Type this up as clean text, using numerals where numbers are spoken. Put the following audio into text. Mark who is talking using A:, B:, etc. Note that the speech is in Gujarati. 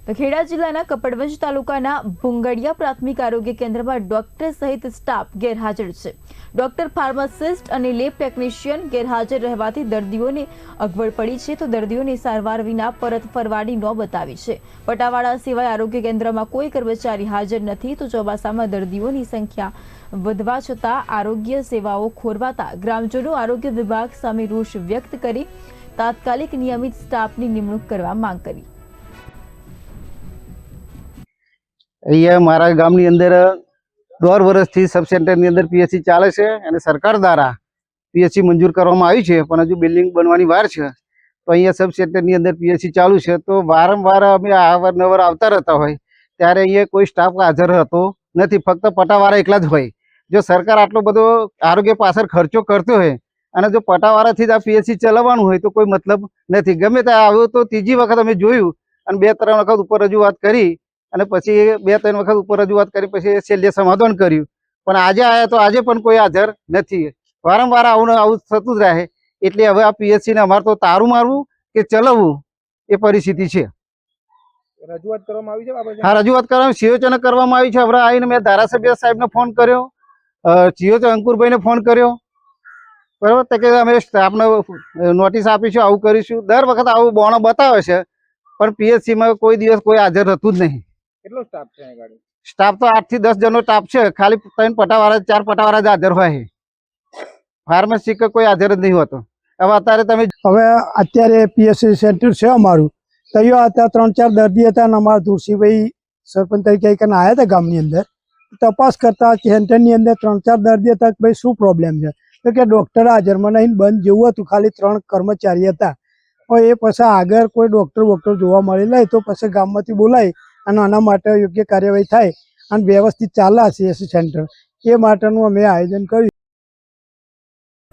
A: તો ખેડા જિલ્લાના કપડવંજ તાલુકાના ભુંગડિયા પ્રાથમિક આરોગ્ય કેન્દ્રમાં ડોક્ટર સહિત સ્ટાફ ગેરહાજર છે। ડોક્ટર, ફાર્માસિસ્ટ અને લેબ ટેકનિશિયન ગેરહાજર રહેવાથી દર્દીઓને અગવડ પડી છે, તો દર્દીઓને સારવાર વિના પરત ફરવાની નોબત આવી છે। પટાવાડા સિવાય આરોગ્ય કેન્દ્રમાં કોઈ કર્મચારી હાજર નથી, તો ચોમાસામાં દર્દીઓની સંખ્યા વધવા છતાં આરોગ્ય સેવાઓ ખોરવાતા ગ્રામજનો આરોગ્ય વિભાગ સામે રોષ વ્યક્ત કરી તાત્કાલિક નિયમિત સ્ટાફની નિમણૂક કરવા માંગ કરી।
B: અહીંયા મારા ગામની અંદર 1.5 વર્ષથી સબ સેન્ટરની અંદર પીએચસી ચાલે છે અને સરકાર દ્વારા પીએચસી મંજૂર કરવામાં આવી છે, પણ હજુ બિલ્ડિંગ બનવાની વાર છે। તો અહીંયા સબ સેન્ટરની અંદર પીએચસી ચાલુ છે, તો વારંવાર અમે અવારનવાર આવતા રહેતા હોય ત્યારે અહીંયા કોઈ સ્ટાફ હાજર હતો નથી, ફક્ત પટાવાળા એકલા જ હોય। જો સરકાર આટલો બધો આરોગ્ય પાછળ ખર્ચો કરતો હોય અને જો પટાવાળાથી જ આ પીએચસી ચલાવવાનું હોય તો કોઈ મતલબ નથી। ગમે ત્યાં આવ્યો તો ત્રીજી વખત અમે જોયું અને 2-3 વખત ઉપર રજૂઆત કરી અને પછી 2-3 વખત ઉપર રજૂઆત કરી પછી છેલ્લે સમાધાન કર્યું, પણ આજે આવ્યા તો આજે પણ કોઈ હાજર નથી। વારંવાર આવું થતું જ રહે, એટલે હવે આ પીએચસી ને અમારે તો તારું મારવું કે ચલાવવું એ પરિસ્થિતિ છે।
C: રજૂઆત કરવામાં આવી છે?
B: હા, રજૂઆત કરવામાં સીઓચને કરવામાં આવી છે। હવે આવીને મેં ધારાસભ્ય સાહેબને ફોન કર્યો, સીઓચ અંકુરભાઈને ફોન કર્યો, બરાબર, તો કે અમે સ્ટાફને નોટિસ આપીશું, આવું કરીશું। દર વખત આવું બોણો બતાવે છે, પણ પીએચસીમાં કોઈ દિવસ કોઈ હાજર હતું જ નહીં।
C: કેટલો સ્ટાફ છે અહીં ગાડી?
B: સ્ટાફ તો 8 થી 10 જણનો સ્ટાફ છે, ખાલી 3 પટાવાળા 4 પટાવાળા જ હાજર હોય છે, ફાર્મસી કે કોઈ હાજર જ નહીં હોતો। હવે
D: અત્યારે પીએચસી સેન્ટર છે અમારું, તૈયાર હતા 3-4 દર્દી હતા અને અમારા તુલસીભાઈ સરપંચ તરીકે આવ્યા હતા ગામની અંદર તપાસ કરતા સેન્ટરની અંદર 3-4 દર્દી હતા કે ભાઈ શું પ્રોબ્લેમ છે, તો કે ડૉક્ટર હાજરમાં નહીં, બંધ જેવું હતું, ખાલી 3 કર્મચારી હતા। હવે એ પછી આગળ કોઈ ડૉક્ટર જોવા મળે નહીં તો પછી ગામમાંથી બોલાય અને આના માટે યોગ્ય કાર્યવાહી થાય અને વ્યવસ્થિત ચાલે છે સેન્ટર, એ માટેનું અમે આયોજન કર્યું।